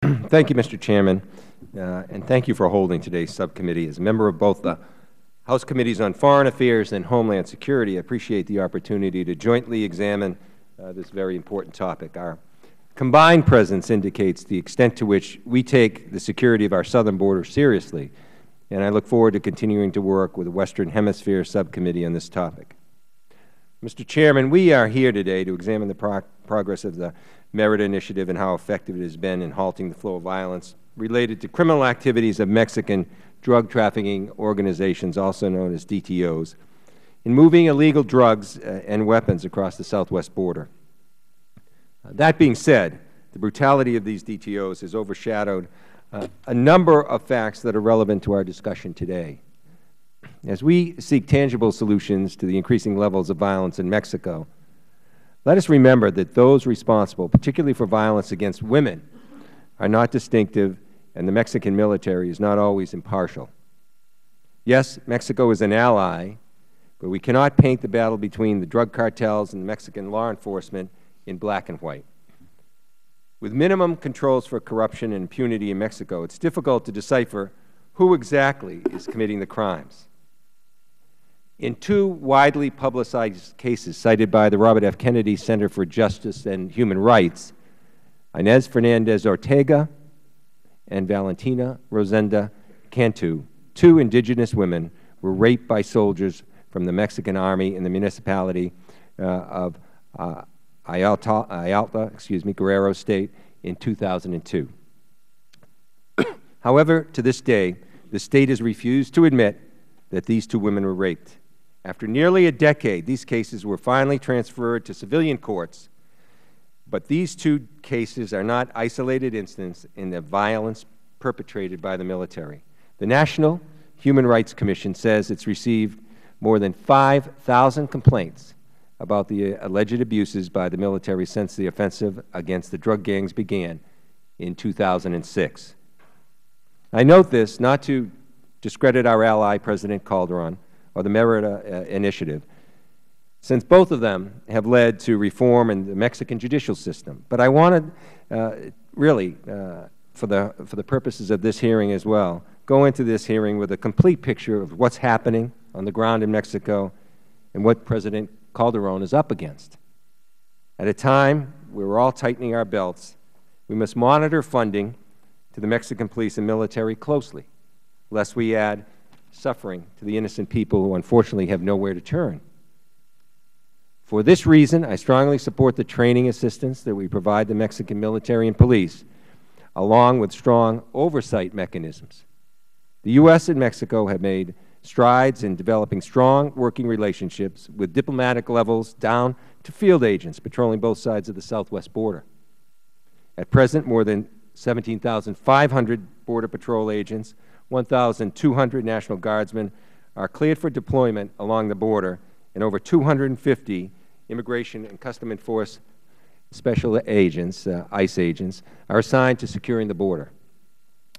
Thank you, Mr. Chairman, and thank you for holding today's subcommittee. As a member of both the House Committees on Foreign Affairs and Homeland Security, I appreciate the opportunity to jointly examine this very important topic. Our combined presence indicates the extent to which we take the security of our southern border seriously, and I look forward to continuing to work with the Western Hemisphere Subcommittee on this topic. Mr. Chairman, we are here today to examine the progress of the Merida Initiative and how effective it has been in halting the flow of violence related to criminal activities of Mexican drug trafficking organizations, also known as DTOs, in moving illegal drugs and weapons across the southwest border. That being said, the brutality of these DTOs has overshadowed a number of facts that are relevant to our discussion today. As we seek tangible solutions to the increasing levels of violence in Mexico, let us remember that those responsible, particularly for violence against women, are not distinctive, and the Mexican military is not always impartial. Yes, Mexico is an ally, but we cannot paint the battle between the drug cartels and the Mexican law enforcement in black and white. With minimum controls for corruption and impunity in Mexico, it's difficult to decipher who exactly is committing the crimes. In two widely publicized cases cited by the Robert F. Kennedy Center for Justice and Human Rights, Inez Fernandez Ortega and Valentina Rosenda Cantu, two indigenous women, were raped by soldiers from the Mexican Army in the municipality of Ayalta, Guerrero State in 2002. However, to this day, the State has refused to admit that these two women were raped. After nearly a decade, these cases were finally transferred to civilian courts, but these two cases are not isolated incidents in the violence perpetrated by the military. The National Human Rights Commission says it's received more than 5,000 complaints about the alleged abuses by the military since the offensive against the drug gangs began in 2006. I note this not to discredit our ally, President Calderon, or the Merida Initiative, since both of them have led to reform in the Mexican judicial system. But I wanted really, for the purposes of this hearing as well, go into this hearing with a complete picture of what's happening on the ground in Mexico and what President Calderon is up against. At a time where we're all tightening our belts, we must monitor funding to the Mexican police and military closely, lest we add suffering to the innocent people who unfortunately have nowhere to turn. For this reason, I strongly support the training assistance that we provide the Mexican military and police, along with strong oversight mechanisms. The U.S. and Mexico have made strides in developing strong working relationships with diplomatic levels down to field agents patrolling both sides of the southwest border. At present, more than 17,500 Border Patrol agents, 1,200 National Guardsmen are cleared for deployment along the border, and over 250 Immigration and Customs Enforcement Special Agents, ICE agents, are assigned to securing the border.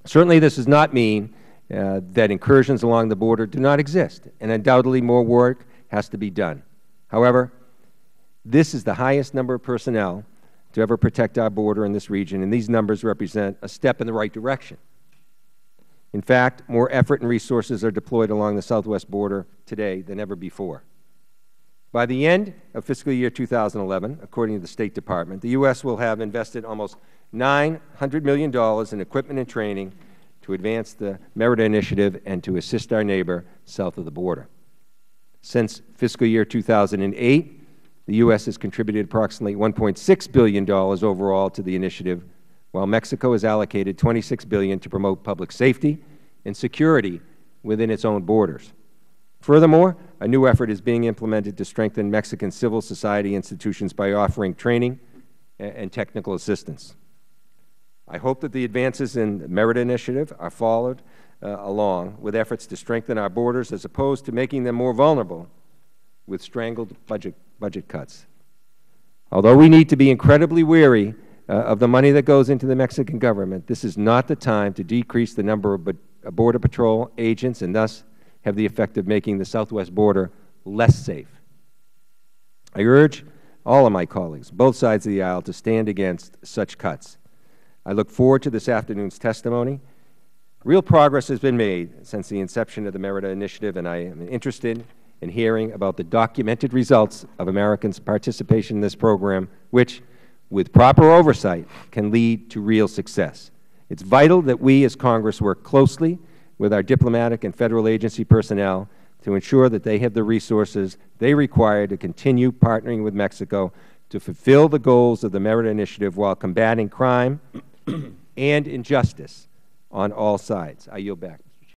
Certainly this does not mean that incursions along the border do not exist, and undoubtedly more work has to be done. However, this is the highest number of personnel to ever protect our border in this region, and these numbers represent a step in the right direction. In fact, more effort and resources are deployed along the southwest border today than ever before. By the end of fiscal year 2011, according to the State Department, the U.S. will have invested almost $900 million in equipment and training to advance the Merida Initiative and to assist our neighbor south of the border. Since fiscal year 2008, the U.S. has contributed approximately $1.6 billion overall to the initiative, while Mexico has allocated $26 billion to promote public safety and security within its own borders. Furthermore, a new effort is being implemented to strengthen Mexican civil society institutions by offering training and technical assistance. I hope that the advances in the Merida Initiative are followed along with efforts to strengthen our borders as opposed to making them more vulnerable with strangled budget cuts. Although we need to be incredibly wary of the money that goes into the Mexican government, this is not the time to decrease the number of Border Patrol agents and thus have the effect of making the southwest border less safe. I urge all of my colleagues, both sides of the aisle, to stand against such cuts. I look forward to this afternoon's testimony. Real progress has been made since the inception of the Merida Initiative, and I am interested in hearing about the documented results of Americans' participation in this program, which, with proper oversight, can lead to real success. It's vital that we as Congress work closely with our diplomatic and federal agency personnel to ensure that they have the resources they require to continue partnering with Mexico to fulfill the goals of the Merida Initiative while combating crime and injustice on all sides. I yield back.